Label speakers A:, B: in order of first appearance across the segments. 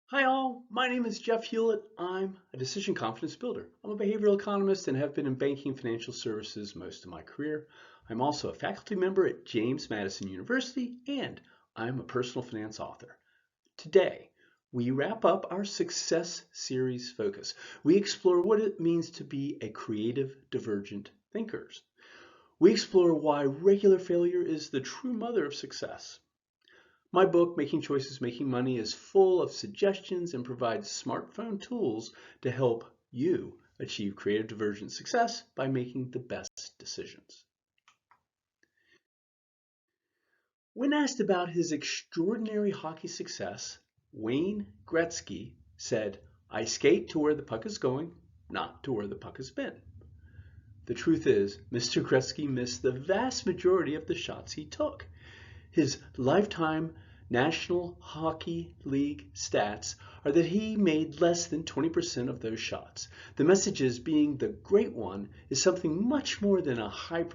A: Hi all, my name is Jeff Hewlett. I'm a decision confidence builder. I'm a behavioral economist and have been in banking and financial services most of my career. I'm also a faculty member at James Madison University and I'm a personal finance author. Today, we wrap up our Success Series focus. We explore what it means to be a creative divergent thinker. We explore why regular failure is the true mother of success. My book, Making Choices, Making Money, is full of suggestions and provides smartphone tools to help you achieve creative divergent success by making the best decisions. When asked about his extraordinary hockey success, Wayne Gretzky said, "I skate to where the puck is going, not to where the puck has been." The truth is, Mr. Gretzky missed the vast majority of the shots he took. His lifetime National Hockey League stats are that he made less than 20% of those shots. The message is being the great one is something much more than a high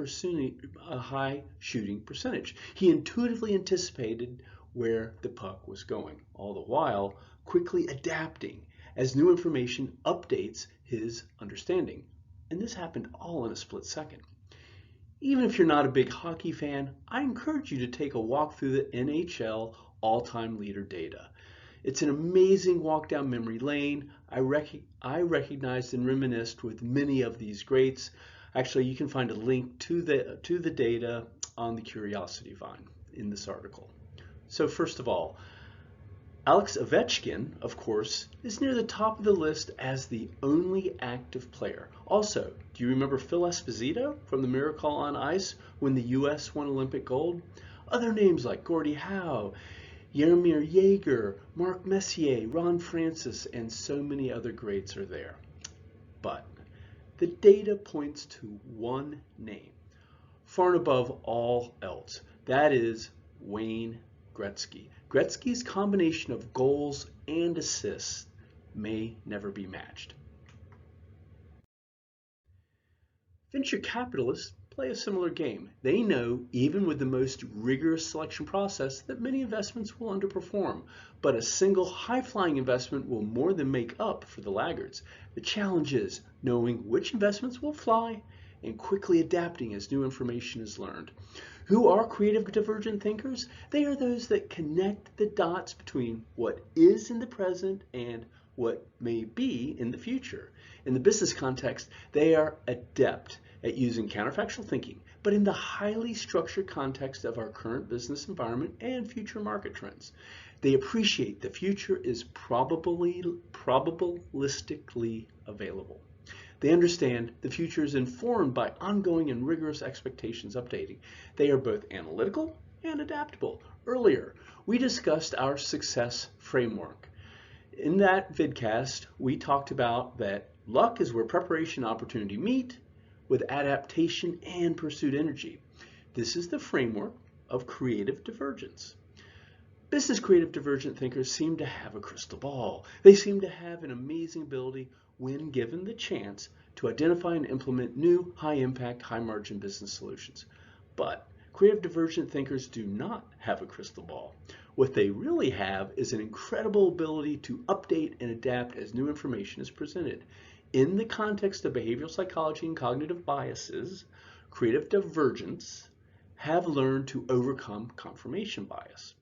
A: shooting percentage. He intuitively anticipated where the puck was going, all the while quickly adapting as new information updates his understanding. And this happened all in a split second. Even if you're not a big hockey fan, I encourage you to take a walk through the NHL all-time leader data. It's an amazing walk down memory lane. I recognized and reminisced with many of these greats. Actually, you can find a link to the data on the Curiosity Vine in this article. So first of all, Alex Ovechkin, of course, is near the top of the list as the only active player. Also, do you remember Phil Esposito from the Miracle on Ice when the U.S. won Olympic gold? Other names like Gordie Howe, Jaromir Jagr, Mark Messier, Ron Francis, and so many other greats are there. But the data points to one name, far and above all else. That is Wayne Gretzky. Gretzky's combination of goals and assists may never be matched. Venture capitalists play a similar game. They know, even with the most rigorous selection process, that many investments will underperform, but a single high-flying investment will more than make up for the laggards. The challenge is knowing which investments will fly and quickly adapting as new information is learned. Who are creative divergent thinkers? They are those that connect the dots between what is in the present and what may be in the future. In the business context, they are adept at using counterfactual thinking, but in the highly structured context of our current business environment and future market trends. They appreciate the future is probabilistically available. They understand the future is informed by ongoing and rigorous expectations updating. They are both analytical and adaptable. Earlier, we discussed our success framework. In that vidcast, we talked about that luck is where preparation and opportunity meet with adaptation and pursuit energy. This is the framework of creative divergence. Business creative divergent thinkers seem to have a crystal ball. They seem to have an amazing ability, when given the chance, to identify and implement new high-impact, high-margin business solutions. But creative divergent thinkers do not have a crystal ball. What they really have is an incredible ability to update and adapt as new information is presented. In the context of behavioral psychology and cognitive biases, creative divergents have learned to overcome confirmation bias.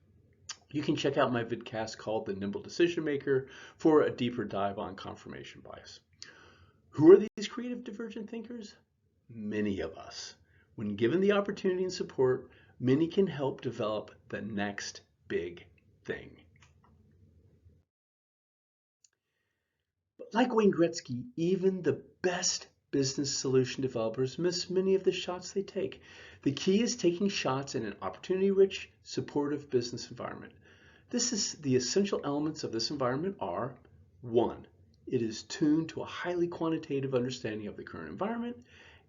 A: You can check out my vidcast called The Nimble Decision Maker for a deeper dive on confirmation bias. Who are these creative divergent thinkers? Many of us. When given the opportunity and support, many can help develop the next big thing. But like Wayne Gretzky, even the best business solution developers miss many of the shots they take. The key is taking shots in an opportunity-rich, supportive business environment. The essential elements of this environment are: 1, it is tuned to a highly quantitative understanding of the current environment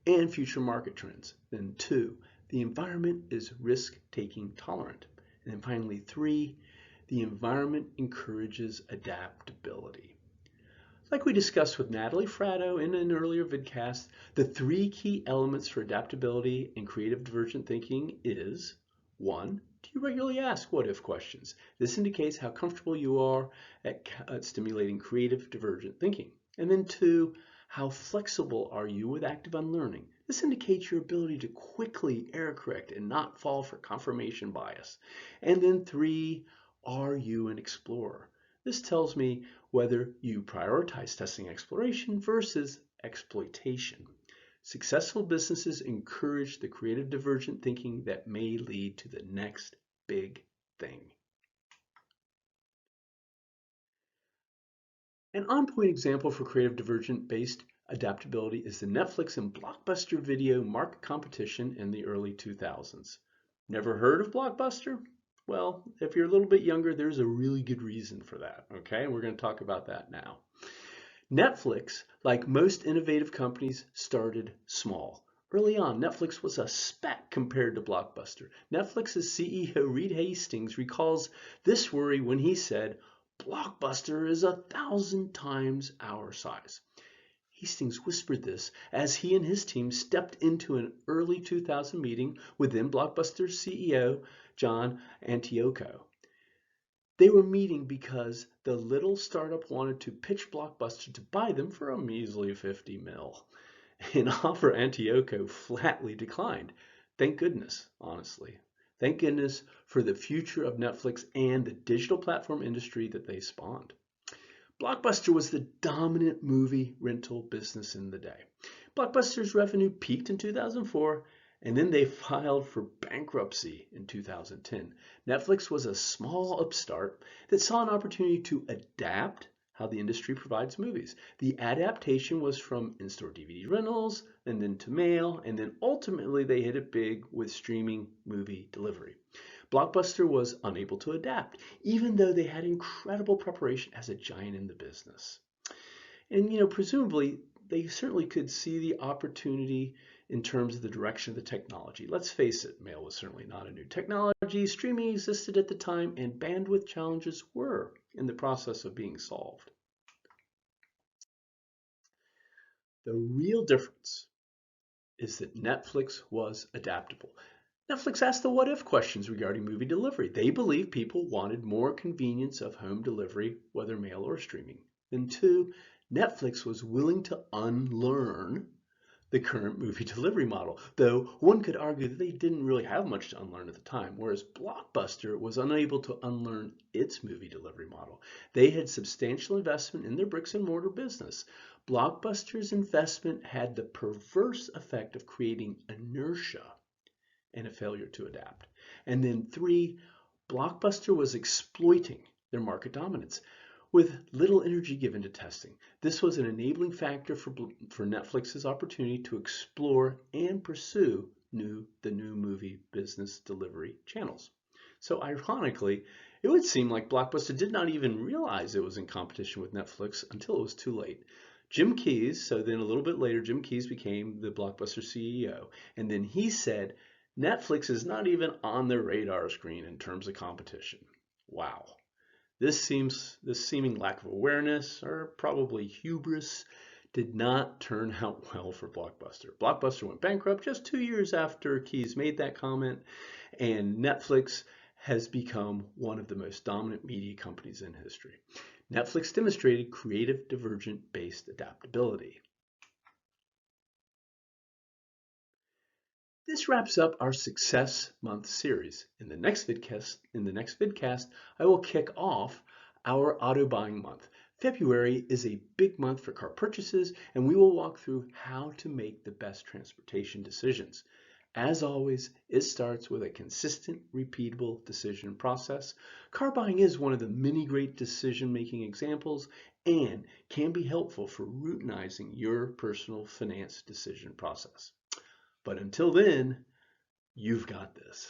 A: and future market trends. Then 2, the environment is risk-taking tolerant. And then finally 3, the environment encourages adaptability. Like we discussed with Natalie Fratto in an earlier vidcast, the 3 key elements for adaptability and creative divergent thinking is: 1, Do you regularly ask what-if questions? This indicates how comfortable you are at stimulating creative divergent thinking. And then 2, how flexible are you with active unlearning? This indicates your ability to quickly error correct and not fall for confirmation bias. And then 3, are you an explorer? This tells me whether you prioritize testing exploration versus exploitation. Successful businesses encourage the creative divergent thinking that may lead to the next big thing. An on-point example for creative divergent-based adaptability is the Netflix and Blockbuster video market competition in the early 2000s. Never heard of Blockbuster? Well, if you're a little bit younger, there's a really good reason for that, okay? We're going to talk about that now. Netflix, like most innovative companies, started small. Early on, Netflix was a speck compared to Blockbuster. Netflix's CEO Reed Hastings recalls this worry when he said, "Blockbuster is 1,000 times our size." Hastings whispered this as he and his team stepped into an early 2000 meeting with then Blockbuster CEO John Antioco. They were meeting because the little startup wanted to pitch Blockbuster to buy them for a measly 50 mil. An offer Antioco flatly declined. Thank goodness, honestly. Thank goodness for the future of Netflix and the digital platform industry that they spawned. Blockbuster was the dominant movie rental business in the day. Blockbuster's revenue peaked in 2004, and then they filed for bankruptcy in 2010. Netflix was a small upstart that saw an opportunity to adapt how the industry provides movies. The adaptation was from in-store DVD rentals, and then to mail, and then ultimately they hit it big with streaming movie delivery. Blockbuster was unable to adapt, even though they had incredible preparation as a giant in the business. And presumably, they certainly could see the opportunity in terms of the direction of the technology. Let's face it, mail was certainly not a new technology. Streaming existed at the time, and bandwidth challenges were in the process of being solved. The real difference is that Netflix was adaptable. Netflix asked the what-if questions regarding movie delivery. They believed people wanted more convenience of home delivery, whether mail or streaming. Then 2, Netflix was willing to unlearn the current movie delivery model, though one could argue that they didn't really have much to unlearn at the time, whereas Blockbuster was unable to unlearn its movie delivery model. They had substantial investment in their bricks and mortar business. Blockbuster's investment had the perverse effect of creating inertia and a failure to adapt. And then 3, Blockbuster was exploiting their market dominance with little energy given to testing. This was an enabling factor for Netflix's opportunity to explore and pursue the new movie business delivery channels. So ironically, it would seem like Blockbuster did not even realize it was in competition with Netflix until it was too late. Jim Keyes, so then a little bit later, Jim Keyes became the Blockbuster CEO, and then he said, Netflix is not even on the radar screen in terms of competition. Wow. This seeming lack of awareness, or probably hubris, did not turn out well for Blockbuster. Blockbuster went bankrupt just 2 years after Keyes made that comment, and Netflix has become one of the most dominant media companies in history. Netflix demonstrated creative divergent-based adaptability. This wraps up our Success Month series. In the next vidcast, I will kick off our auto buying month. February is a big month for car purchases, and we will walk through how to make the best transportation decisions. As always, it starts with a consistent, repeatable decision process. Car buying is one of the many great decision-making examples and can be helpful for routinizing your personal finance decision process. But until then, you've got this.